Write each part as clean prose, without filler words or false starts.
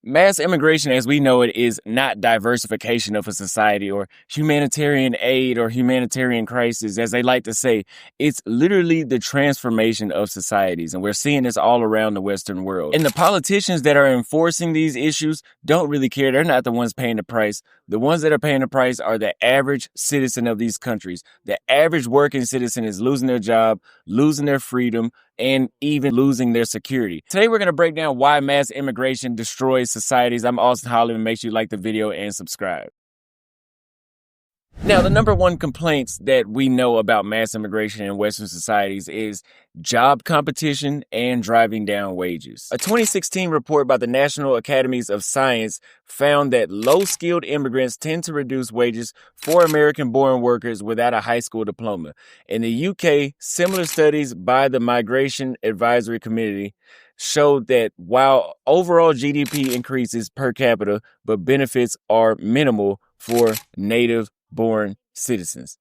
Mass immigration, as we know it, is not diversification of a society or humanitarian aid or humanitarian crisis, as they like to say. It's literally the transformation of societies, and we're seeing this all around the Western world. And the politicians that are enforcing these issues don't really care. They're not the ones paying the price. The ones that are paying the price are the average citizen of these countries. The average working citizen is losing their job, losing their freedom, and even losing their security. Today, we're going to break down why mass immigration destroys societies. I'm Austin Holleman. Make sure you like the video and subscribe. Now, the number one complaints that we know about mass immigration in Western societies is job competition and driving down wages. A 2016 report by the National Academies of Science found that low-skilled immigrants tend to reduce wages for American-born workers without a high school diploma. In the UK, similar studies by the Migration Advisory Committee showed that while overall GDP increases per capita, but benefits are minimal for native-born citizens.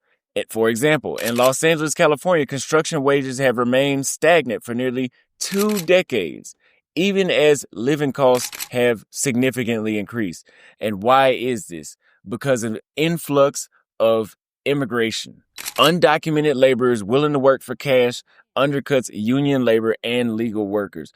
For example, in Los Angeles, California, construction wages have remained stagnant for nearly 2 decades, even as living costs have significantly increased. And why is this? Because of influx of immigration. Undocumented laborers willing to work for cash undercuts union labor and legal workers.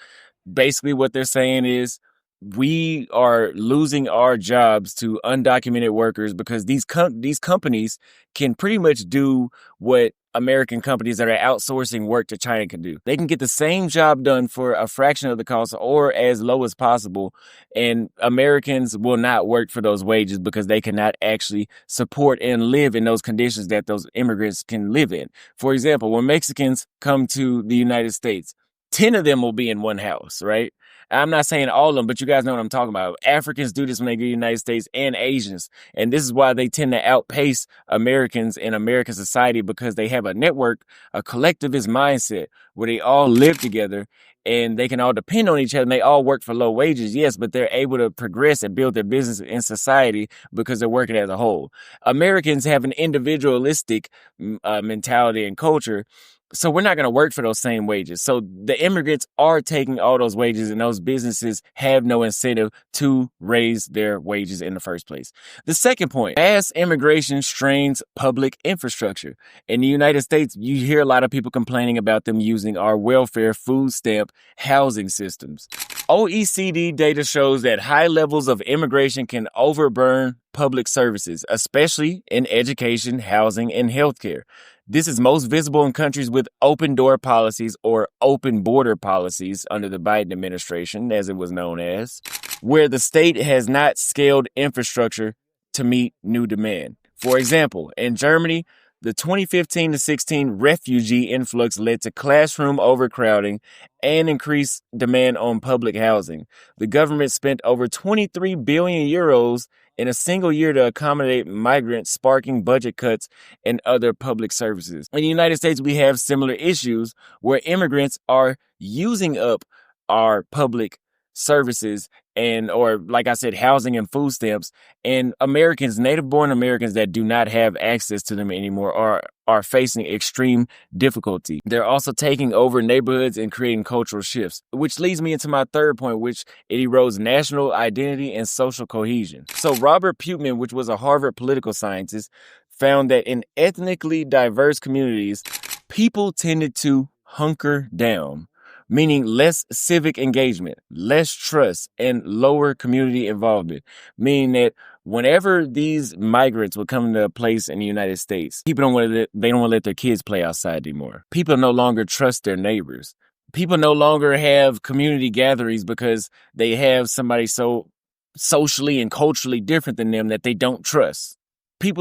Basically, what they're saying is we are losing our jobs to undocumented workers because these companies can pretty much do what American companies that are outsourcing work to China can do. They can get the same job done for a fraction of the cost or as low as possible, and Americans will not work for those wages because they cannot actually support and live in those conditions that those immigrants can live in. For example, when Mexicans come to the United States, 10 of them will be in one house, right? I'm not saying all of them, but you guys know what I'm talking about. Africans do this when they get to the United States, and Asians. And this is why they tend to outpace Americans in American society, because they have a network, a collectivist mindset where they all live together and they can all depend on each other and they all work for low wages. Yes, but they're able to progress and build their business in society because they're working as a whole. Americans have an individualistic mentality and culture. So we're not going to work for those same wages. So the immigrants are taking all those wages, and those businesses have no incentive to raise their wages in the first place. The second point, mass immigration strains public infrastructure. In the United States, you hear a lot of people complaining about them using our welfare, food stamp, housing systems. OECD data shows that high levels of immigration can overburn public services, especially in education, housing, and healthcare. This is most visible in countries with open door policies or open border policies under the Biden administration, as it was known as, where the state has not scaled infrastructure to meet new demand. For example, in Germany, the 2015-16 refugee influx led to classroom overcrowding and increased demand on public housing. The government spent over 23 billion euros in a single year to accommodate migrants, sparking budget cuts and other public services. In the United States, we have similar issues where immigrants are using up our public services or like I said, housing and food stamps, and Americans, native-born Americans that do not have access to them anymore are facing extreme difficulty. They're also taking over neighborhoods and creating cultural shifts, which leads me into my third point, which it erodes national identity and social cohesion. So Robert Putnam, which was a Harvard political scientist, found that in ethnically diverse communities, people tended to hunker down, meaning less civic engagement, less trust, and lower community involvement, meaning that whenever these migrants would come to a place in the United States, people don't want to let their kids play outside anymore. People no longer trust their neighbors. People no longer have community gatherings because they have somebody so socially and culturally different than them that they don't trust. These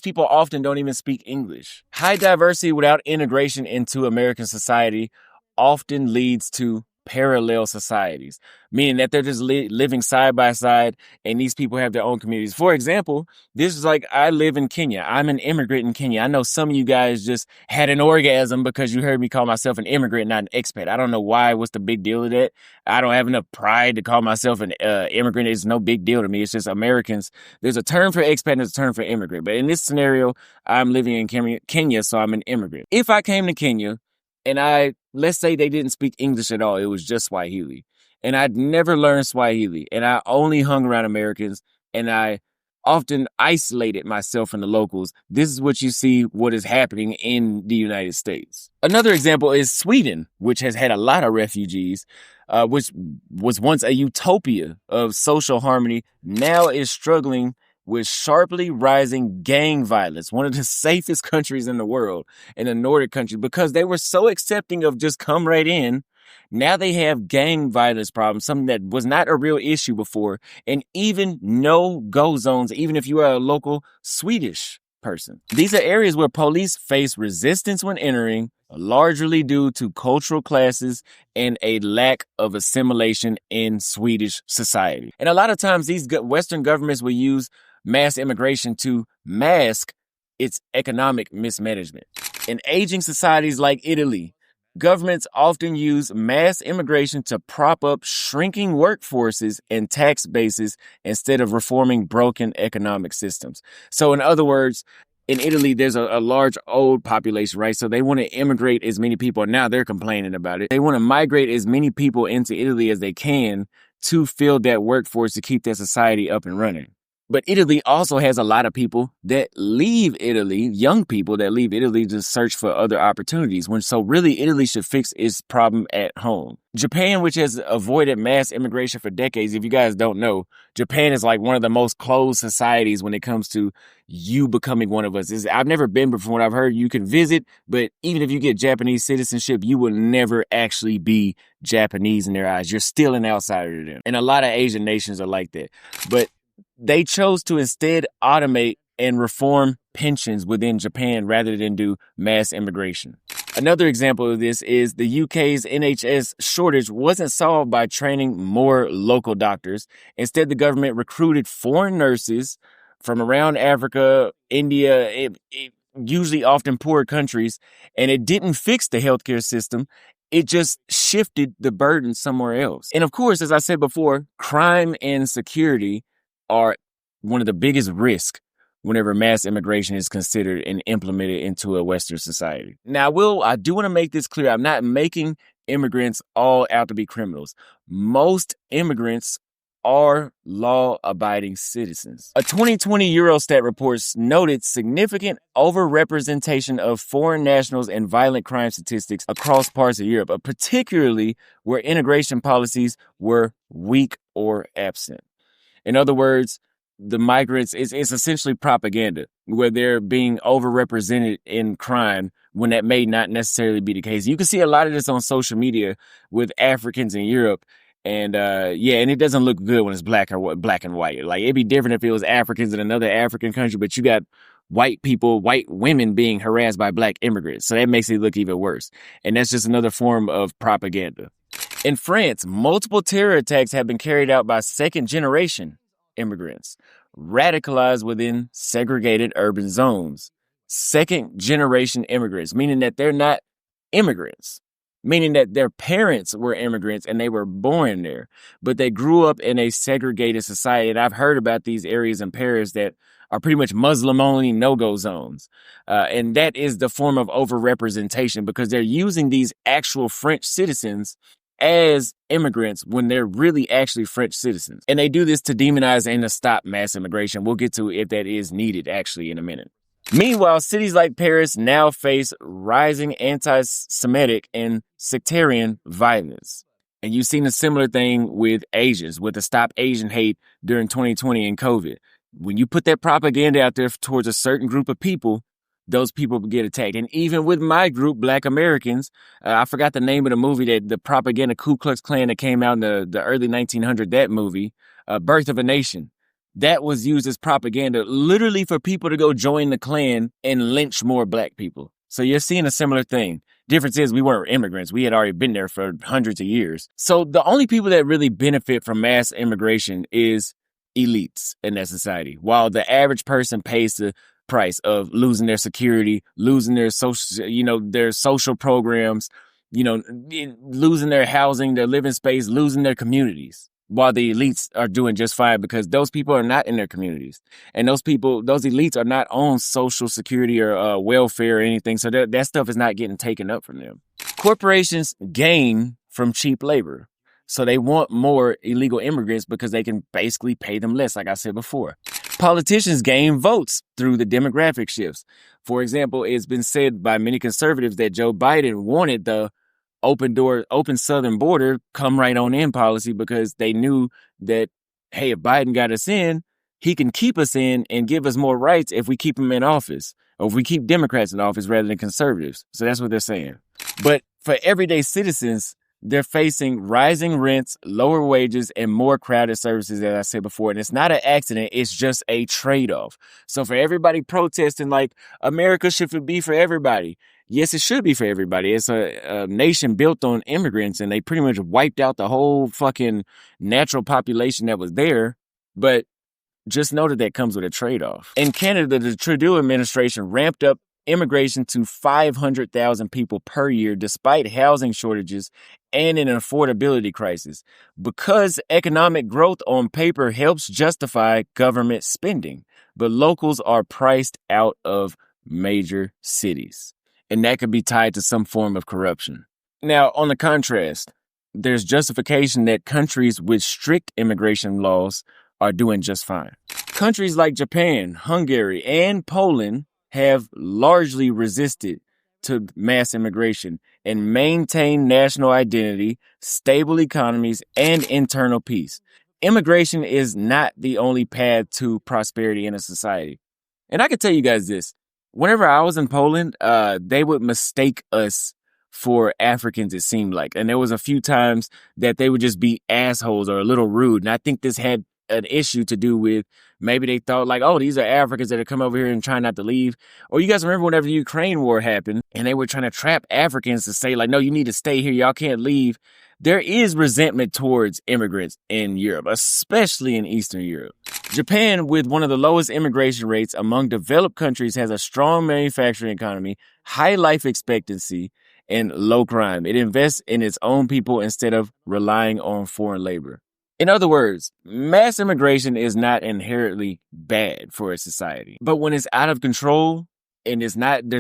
people often don't even speak English. High diversity without integration into American society often leads to parallel societies, meaning that they're just living side by side, and these people have their own communities. For example, this is like, I live in Kenya. I'm an immigrant in Kenya. I know some of you guys just had an orgasm because you heard me call myself an immigrant, not an expat. I don't know why. What's the big deal with that? I don't have enough pride to call myself an immigrant. It's no big deal to me. It's just Americans. There's a term for expat and there's a term for immigrant. But in this scenario, I'm living in Kenya, so I'm an immigrant. If I came to Kenya, and let's say they didn't speak English at all, it was just Swahili, and I'd never learned Swahili, and I only hung around Americans, and I often isolated myself from the locals. This is what you see what is happening in the United States. Another example is Sweden, which has had a lot of refugees, which was once a utopia of social harmony, now is struggling with sharply rising gang violence, one of the safest countries in the world, in the Nordic countries, because they were so accepting of just come right in. Now they have gang violence problems, something that was not a real issue before, and even no-go zones, even if you are a local Swedish person. These are areas where police face resistance when entering, largely due to cultural classes and a lack of assimilation in Swedish society. And a lot of times these Western governments will use mass immigration to mask its economic mismanagement. In aging societies like Italy, governments often use mass immigration to prop up shrinking workforces and tax bases instead of reforming broken economic systems. So in other words, in Italy, there's a large old population, right? So they want to immigrate as many people. Now they're complaining about it. They want to migrate as many people into Italy as they can to fill that workforce to keep their society up and running. But Italy also has a lot of people that leave Italy, young people that leave Italy to search for other opportunities. So really, Italy should fix its problem at home. Japan, which has avoided mass immigration for decades, if you guys don't know, Japan is like one of the most closed societies when it comes to you becoming one of us. I've never been, but from what I've heard, you can visit, but even if you get Japanese citizenship, you will never actually be Japanese in their eyes. You're still an outsider to them. And a lot of Asian nations are like that. But they chose to instead automate and reform pensions within Japan rather than do mass immigration. Another example of this is the UK's NHS shortage wasn't solved by training more local doctors. Instead, the government recruited foreign nurses from around Africa, India, usually often poor countries, and it didn't fix the healthcare system. It just shifted the burden somewhere else. And of course, as I said before, crime and security are one of the biggest risks whenever mass immigration is considered and implemented into a Western society. Now, I do want to make this clear. I'm not making immigrants all out to be criminals. Most immigrants are law-abiding citizens. A 2020 Eurostat report noted significant overrepresentation of foreign nationals in violent crime statistics across parts of Europe, particularly where integration policies were weak or absent. In other words, the migrants, it's essentially propaganda where they're being overrepresented in crime when that may not necessarily be the case. You can see a lot of this on social media with Africans in Europe. And and it doesn't look good when it's black and white. Like, it'd be different if it was Africans in another African country, but you got white people, white women being harassed by black immigrants. So that makes it look even worse. And that's just another form of propaganda. In France, multiple terror attacks have been carried out by second-generation immigrants, radicalized within segregated urban zones. Second-generation immigrants, meaning that they're not immigrants, meaning that their parents were immigrants and they were born there, but they grew up in a segregated society. And I've heard about these areas in Paris that are pretty much Muslim-only no-go zones. And that is the form of overrepresentation because they're using these actual French citizens as immigrants when they're really actually French citizens. And they do this to demonize and to stop mass immigration. We'll get to if that is needed actually in a minute. Meanwhile, cities like Paris now face rising anti-Semitic and sectarian violence. And you've seen a similar thing with Asians, with the Stop Asian Hate during 2020 and COVID. When you put that propaganda out there towards a certain group of people, those people get attacked. And even with my group, Black Americans, I forgot the name of the movie that the propaganda Ku Klux Klan that came out in the early 1900s, that movie, Birth of a Nation. That was used as propaganda literally for people to go join the Klan and lynch more black people. So you're seeing a similar thing. Difference is we weren't immigrants. We had already been there for hundreds of years. So the only people that really benefit from mass immigration is elites in that society, while the average person pays the price of losing their security, losing their social programs, losing their housing, their living space, losing their communities, while the elites are doing just fine because those people are not in their communities. And those elites are not on social security or welfare or anything. So that stuff is not getting taken up from them. Corporations gain from cheap labor. So they want more illegal immigrants because they can basically pay them less, like I said before. Politicians gain votes through the demographic shifts. For example, it's been said by many conservatives that Joe Biden wanted the open southern border, come right on in policy because they knew that, hey, if Biden got us in, he can keep us in and give us more rights if we keep him in office, or if we keep Democrats in office rather than conservatives. So that's what they're saying. But for everyday citizens, they're facing rising rents, lower wages, and more crowded services, as I said before. And it's not an accident. It's just a trade-off. So for everybody protesting like America should be for everybody, yes, it should be for everybody. It's a nation built on immigrants, and they pretty much wiped out the whole fucking natural population that was there. But just know that that comes with a trade-off. In Canada, the Trudeau administration ramped up immigration to 500,000 people per year, despite housing shortages and an affordability crisis, because economic growth on paper helps justify government spending. But locals are priced out of major cities, and that could be tied to some form of corruption. Now, on the contrast, there's justification that countries with strict immigration laws are doing just fine. Countries like Japan, Hungary, and Poland have largely resisted to mass immigration and maintain national identity, stable economies, and internal peace. Immigration is not the only path to prosperity in a society. And I can tell you guys this. Whenever I was in Poland, they would mistake us for Africans, it seemed like. And there was a few times that they would just be assholes or a little rude. And I think this had an issue to do with maybe they thought like, oh, these are Africans that are come over here and trying not to leave. Or you guys remember whenever the Ukraine war happened and they were trying to trap Africans to say like, no, you need to stay here. Y'all can't leave. There is resentment towards immigrants in Europe, especially in Eastern Europe. Japan, with one of the lowest immigration rates among developed countries, has a strong manufacturing economy, high life expectancy, and low crime. It invests in its own people instead of relying on foreign labor. In other words, mass immigration is not inherently bad for a society. But when it's out of control and there's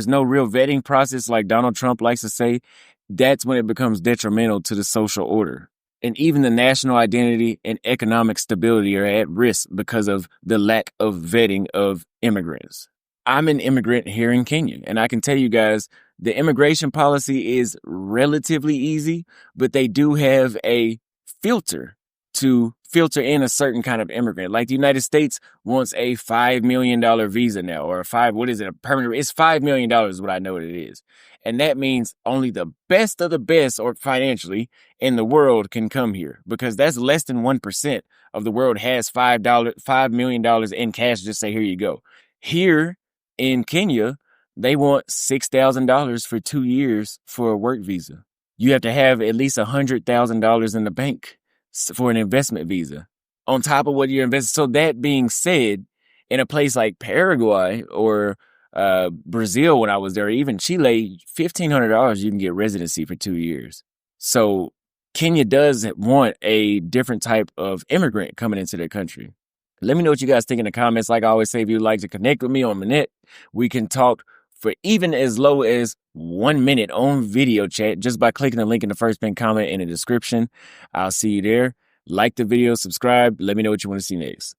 no real vetting process like Donald Trump likes to say, that's when it becomes detrimental to the social order. And even the national identity and economic stability are at risk because of the lack of vetting of immigrants. I'm an immigrant here in Kenya, and I can tell you guys the immigration policy is relatively easy, but they do have a filter to filter in a certain kind of immigrant. Like the United States wants a $5 million visa now, or a permanent, it's $5 million is what I know what it is. And that means only the best of the best, or financially, in the world can come here, because that's less than 1% of the world has $5 million in cash. Just say, here you go. Here in Kenya, they want $6,000 for 2 years for a work visa. You have to have at least $100,000 in the bank for an investment visa on top of what you're investing. So that being said, in a place like Paraguay or Brazil, when I was there, even Chile, $1,500, you can get residency for 2 years. So Kenya does want a different type of immigrant coming into their country. Let me know what you guys think in the comments. Like I always say, if you'd like to connect with me on the net, we can talk for even as low as 1 minute on video chat just by clicking the link in the first pinned comment in the description. I'll see you there. Like the video, subscribe. Let me know what you want to see next.